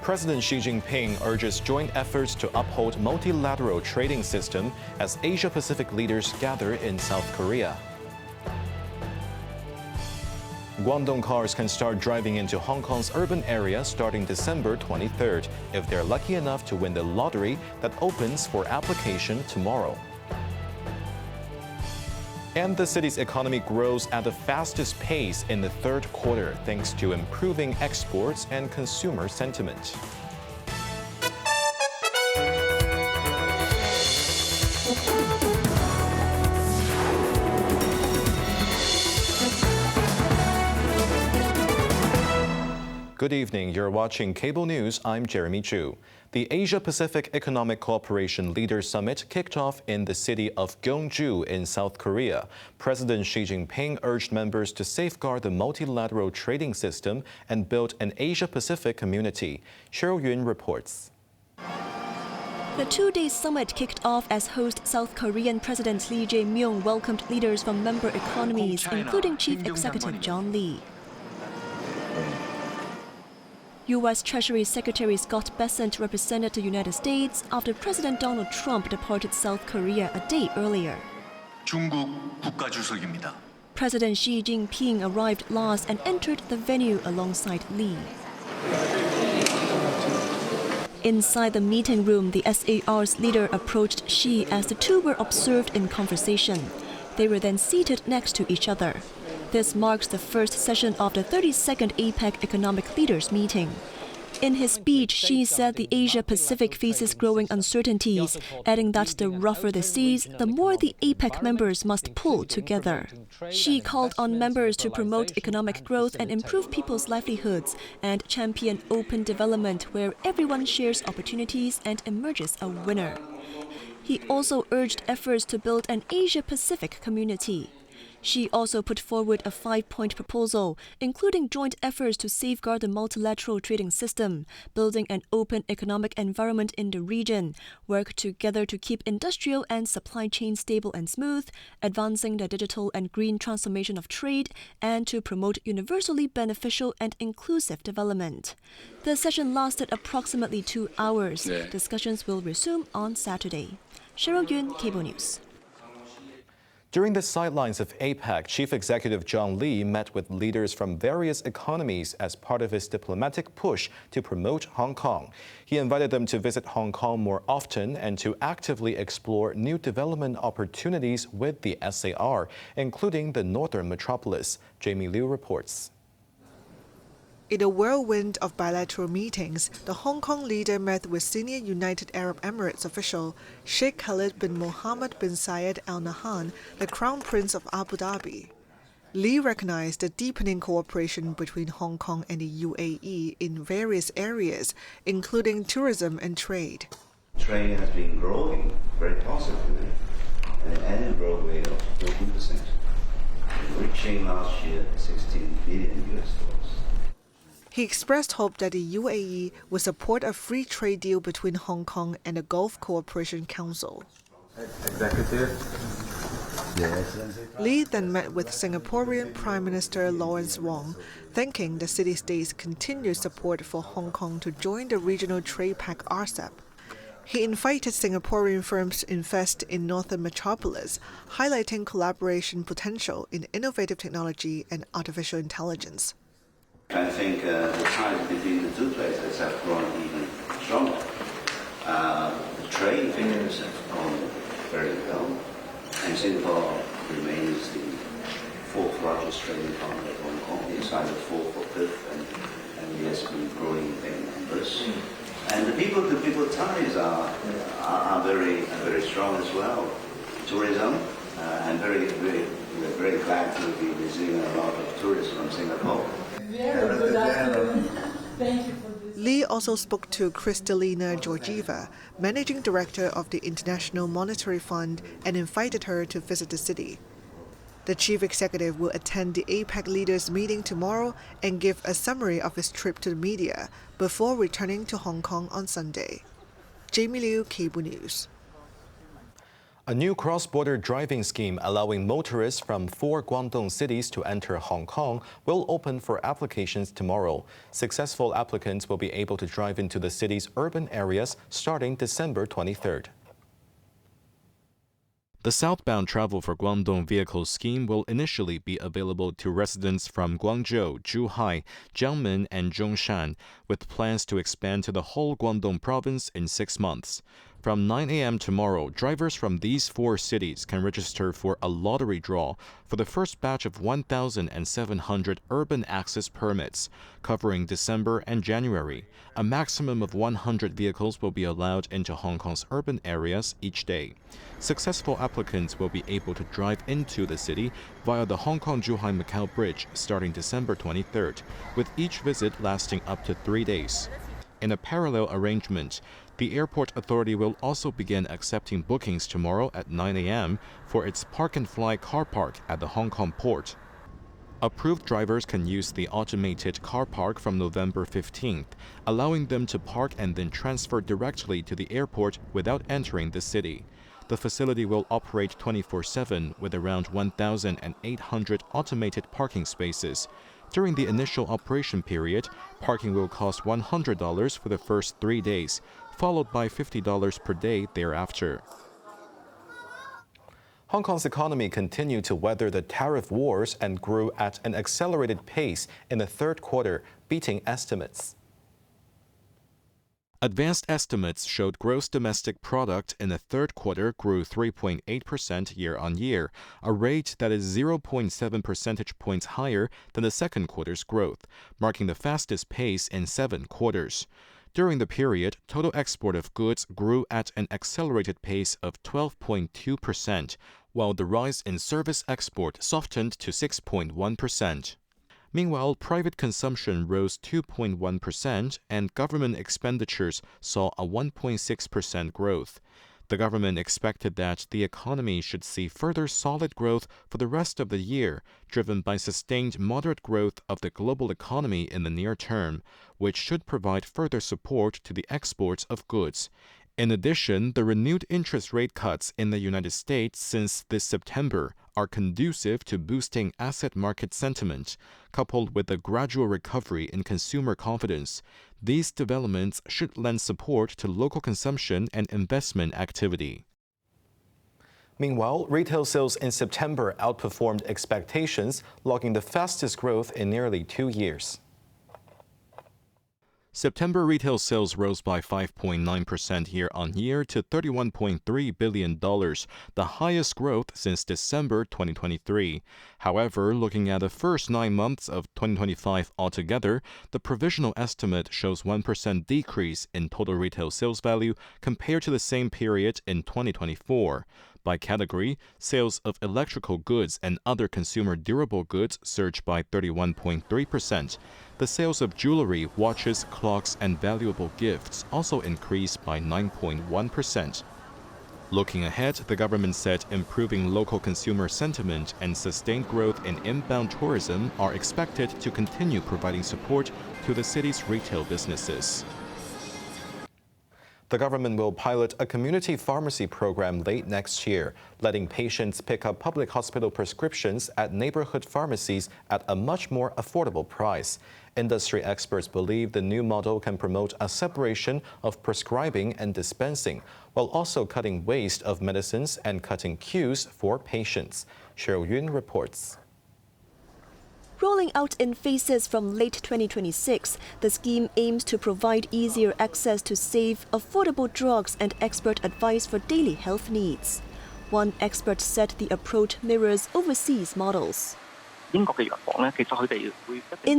President Xi Jinping urges joint efforts to uphold multilateral trading system as Asia-Pacific leaders gather in South Korea. Guangdong cars can start driving into Hong Kong's urban area starting December 23rd if they're lucky enough to win the lottery that opens for application tomorrow. And the city's economy grows at the fastest pace in the third quarter thanks to improving exports and consumer sentiment. Good evening. You're watching Cable News. I'm Jeremy Chu. The Asia-Pacific Economic Cooperation Leaders Summit kicked off in the city of Gyeongju in South Korea. President Xi Jinping urged members to safeguard the multilateral trading system and build an Asia-Pacific community. Cheryl Yun reports. The two-day summit kicked off as host South Korean President Lee Jae-myung welcomed leaders from member economies, including Chief Executive John Lee. U.S. Treasury Secretary Scott Bessent represented the United States after President Donald Trump departed South Korea a day earlier. 중국 국가주석입니다. President Xi Jinping arrived last and entered the venue alongside Lee. Inside the meeting room, the SAR's leader approached Xi as the two were observed in conversation. They were then seated next to each other. This marks the first session of the 32nd APEC Economic Leaders Meeting. In his speech, Xi said the Asia-Pacific faces growing uncertainties, adding that the rougher the seas, the more the APEC members must pull together. Xi called on members to promote economic growth and improve people's livelihoods and champion open development where everyone shares opportunities and emerges a winner. He also urged efforts to build an Asia-Pacific community. Xi also put forward a 5-point proposal, including joint efforts to safeguard the multilateral trading system, building an open economic environment in the region, work together to keep industrial and supply chains stable and smooth, advancing the digital and green transformation of trade, and to promote universally beneficial and inclusive development. The session lasted approximately 2 hours. Discussions will resume on Saturday. Cheryl Yun, Cable News. During the sidelines of APEC, Chief Executive John Lee met with leaders from various economies as part of his diplomatic push to promote Hong Kong. He invited them to visit Hong Kong more often and to actively explore new development opportunities with the SAR, including the northern metropolis. Jamie Liu reports. In a whirlwind of bilateral meetings, the Hong Kong leader met with senior United Arab Emirates official Sheikh Khalid bin Mohammed bin Zayed Al Nahyan, the Crown Prince of Abu Dhabi. Lee recognized the deepening cooperation between Hong Kong and the UAE in various areas, including tourism and trade. Trade has been growing very positively at an annual growth rate of 14%, reaching last year $16 billion. He expressed hope that the UAE will support a free trade deal between Hong Kong and the Gulf Cooperation Council. Lee then met with Singaporean Prime Minister Lawrence Wong, thanking the city-state's continued support for Hong Kong to join the regional trade pact RCEP. He invited Singaporean firms to invest in Northern Metropolis, highlighting collaboration potential in innovative technology and artificial intelligence. I think the ties between the two places have grown even stronger. The trade figures have grown very well, and Singapore remains the fourth largest trading partner of Hong Kong. It's either fourth or fifth, and it has been growing in numbers. And the people-to-people ties are very strong as well. Tourism, I'm very glad to be receiving a lot of tourists from Singapore. Lee also spoke to Kristalina Georgieva, managing director of the International Monetary Fund, and invited her to visit the city. The chief executive will attend the APEC leaders meeting tomorrow and give a summary of his trip to the media before returning to Hong Kong on Sunday. Jamie Liu, Cable News. A new cross-border driving scheme allowing motorists from 4 Guangdong cities to enter Hong Kong will open for applications tomorrow. Successful applicants will be able to drive into the city's urban areas starting December 23rd. The southbound travel for Guangdong vehicle scheme will initially be available to residents from Guangzhou, Zhuhai, Jiangmen, and Zhongshan, with plans to expand to the whole Guangdong province in 6 months. From 9 a.m. tomorrow, drivers from these 4 cities can register for a lottery draw for the first batch of 1,700 urban access permits, covering December and January. A maximum of 100 vehicles will be allowed into Hong Kong's urban areas each day. Successful applicants will be able to drive into the city via the Hong Kong-Zhuhai-Macau Bridge starting December 23rd, with each visit lasting up to 3 days. In a parallel arrangement, the airport authority will also begin accepting bookings tomorrow at 9 a.m. for its park-and-fly car park at the Hong Kong port. Approved drivers can use the automated car park from November 15th, allowing them to park and then transfer directly to the airport without entering the city. The facility will operate 24/7 with around 1,800 automated parking spaces. During the initial operation period, parking will cost $100 for the first 3 days, followed by $50 per day thereafter. Hong Kong's economy continued to weather the tariff wars and grew at an accelerated pace in the third quarter, beating estimates. Advanced estimates showed gross domestic product in the third quarter grew 3.8% year-on-year, a rate that is 0.7 percentage points higher than the second quarter's growth, marking the fastest pace in 7 quarters. During the period, total export of goods grew at an accelerated pace of 12.2%, while the rise in service export softened to 6.1%. Meanwhile, private consumption rose 2.1% and government expenditures saw a 1.6% growth. The government expected that the economy should see further solid growth for the rest of the year, driven by sustained moderate growth of the global economy in the near term, which should provide further support to the exports of goods. In addition, the renewed interest rate cuts in the United States since this September are conducive to boosting asset market sentiment, coupled with a gradual recovery in consumer confidence. These developments should lend support to local consumption and investment activity. Meanwhile, retail sales in September outperformed expectations, logging the fastest growth in nearly 2 years. September retail sales rose by 5.9% year-on-year to $31.3 billion, the highest growth since December 2023. However, looking at the first 9 months of 2025 altogether, the provisional estimate shows 1% decrease in total retail sales value compared to the same period in 2024. By category, sales of electrical goods and other consumer durable goods surged by 31.3%. The sales of jewelry, watches, clocks, and valuable gifts also increased by 9.1%. Looking ahead, the government said improving local consumer sentiment and sustained growth in inbound tourism are expected to continue providing support to the city's retail businesses. The government will pilot a community pharmacy program late next year, letting patients pick up public hospital prescriptions at neighborhood pharmacies at a much more affordable price. Industry experts believe the new model can promote a separation of prescribing and dispensing, while also cutting waste of medicines and cutting queues for patients. Cheryl Yun reports. Rolling out in phases from late 2026, the scheme aims to provide easier access to safe, affordable drugs and expert advice for daily health needs. One expert said the approach mirrors overseas models. In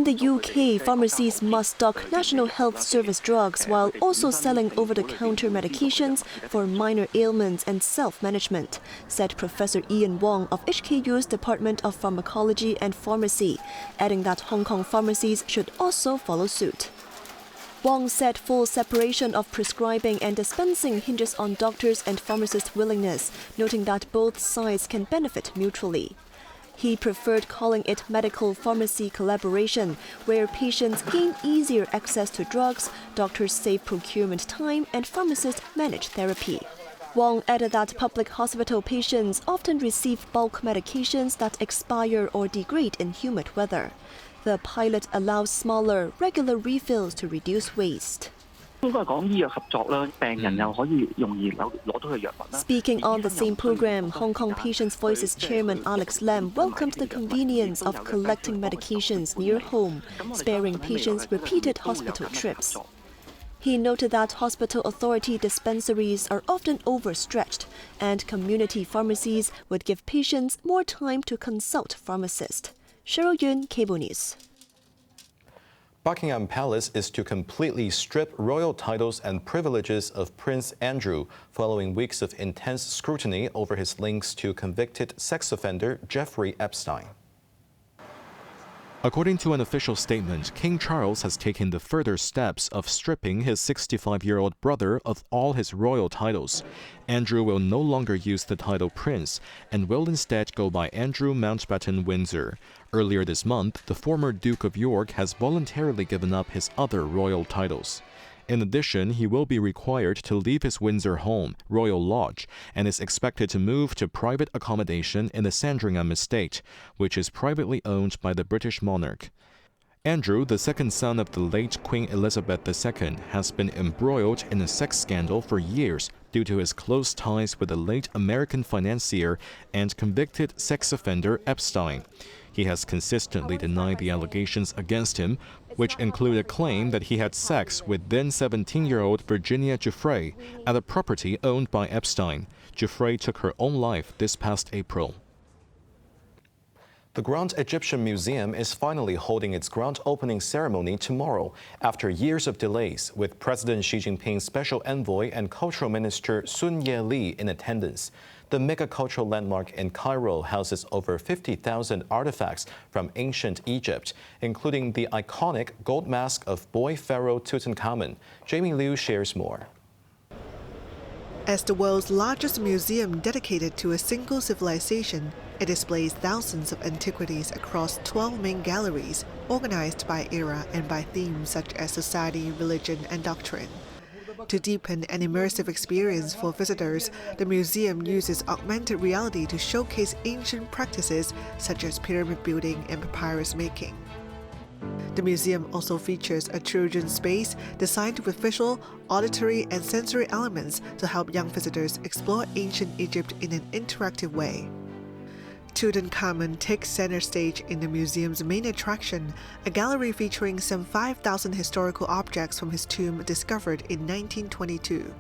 the UK, pharmacies must stock National Health Service drugs while also selling over-the-counter medications for minor ailments and self-management, said Professor Ian Wong of HKU's Department of Pharmacology and Pharmacy, adding that Hong Kong pharmacies should also follow suit. Wong said full separation of prescribing and dispensing hinges on doctors' and pharmacists' willingness, noting that both sides can benefit mutually. He preferred calling it medical pharmacy collaboration, where patients gain easier access to drugs, doctors save procurement time, and pharmacists manage therapy. Wang added that public hospital patients often receive bulk medications that expire or degrade in humid weather. The pilot allows smaller, regular refills to reduce waste. Speaking on the same program, Hong Kong Patients' Voices chairman Alex Lam welcomed the convenience of collecting medications near home, sparing patients repeated hospital trips. He noted that hospital authority dispensaries are often overstretched, and community pharmacies would give patients more time to consult pharmacists. Cheryl Yun, Cable News. Buckingham Palace is to completely strip royal titles and privileges of Prince Andrew following weeks of intense scrutiny over his links to convicted sex offender Jeffrey Epstein. According to an official statement, King Charles has taken the further steps of stripping his 65-year-old brother of all his royal titles. Andrew will no longer use the title Prince and will instead go by Andrew Mountbatten Windsor. Earlier this month, the former Duke of York has voluntarily given up his other royal titles. In addition, he will be required to leave his Windsor home, Royal Lodge, and is expected to move to private accommodation in the Sandringham estate, which is privately owned by the British monarch. Andrew, the second son of the late Queen Elizabeth II, has been embroiled in a sex scandal for years due to his close ties with the late American financier and convicted sex offender Epstein. He has consistently denied the allegations against him, which include a claim that he had sex with then 17-year-old Virginia Giuffre at a property owned by Epstein. Giuffre took her own life this past April. The Grand Egyptian Museum is finally holding its grand opening ceremony tomorrow after years of delays, with President Xi Jinping's special envoy and cultural minister Sun Ye-li in attendance. The mega-cultural landmark in Cairo houses over 50,000 artifacts from ancient Egypt, including the iconic gold mask of boy pharaoh Tutankhamun. Jamie Liu shares more. As the world's largest museum dedicated to a single civilization, it displays thousands of antiquities across 12 main galleries, organized by era and by themes such as society, religion, and doctrine. To deepen an immersive experience for visitors, the museum uses augmented reality to showcase ancient practices such as pyramid building and papyrus making. The museum also features a children's space designed with visual, auditory, and sensory elements to help young visitors explore ancient Egypt in an interactive way. Tutankhamun takes center stage in the museum's main attraction, a gallery featuring some 5,000 historical objects from his tomb discovered in 1922.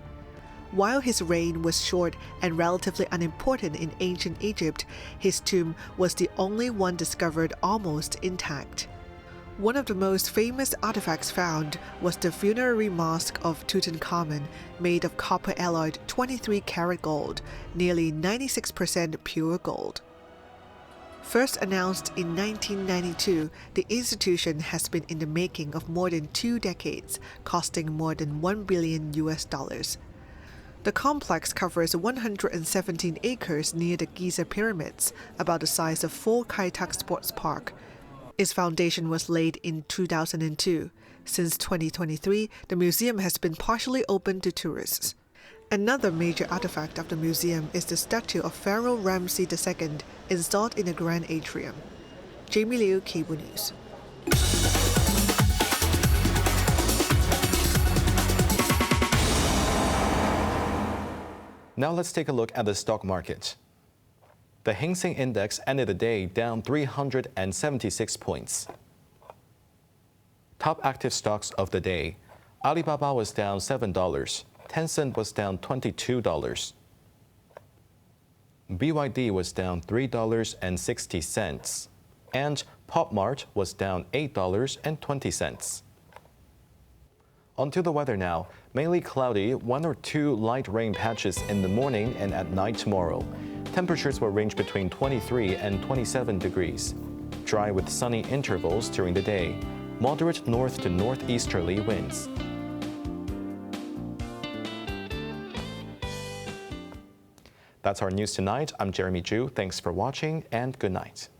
While his reign was short and relatively unimportant in ancient Egypt, his tomb was the only one discovered almost intact. One of the most famous artifacts found was the funerary mask of Tutankhamun, made of copper-alloyed 23-karat gold, nearly 96% pure gold. First announced in 1992, the institution has been in the making of more than 2 decades, costing more than $1 billion. The complex covers 117 acres near the Giza pyramids, about the size of 4 Kai Tak Sports Park. Its foundation was laid in 2002. Since 2023, the museum has been partially open to tourists. Another major artifact of the museum is the statue of Pharaoh Ramses II, installed in the Grand Atrium. Jamie Liu, Cable News. Now let's take a look at the stock market. The Hang Seng Index ended the day down 376 points. Top active stocks of the day. Alibaba was down $7. Tencent was down $22. BYD was down $3.60. And PopMart was down $8.20. On to the weather now. Mainly cloudy, 1 or 2 light rain patches in the morning and at night tomorrow. Temperatures will range between 23 and 27 degrees. Dry with sunny intervals during the day. Moderate north to northeasterly winds. That's our news tonight. I'm Jeremy Ju. Thanks for watching and good night.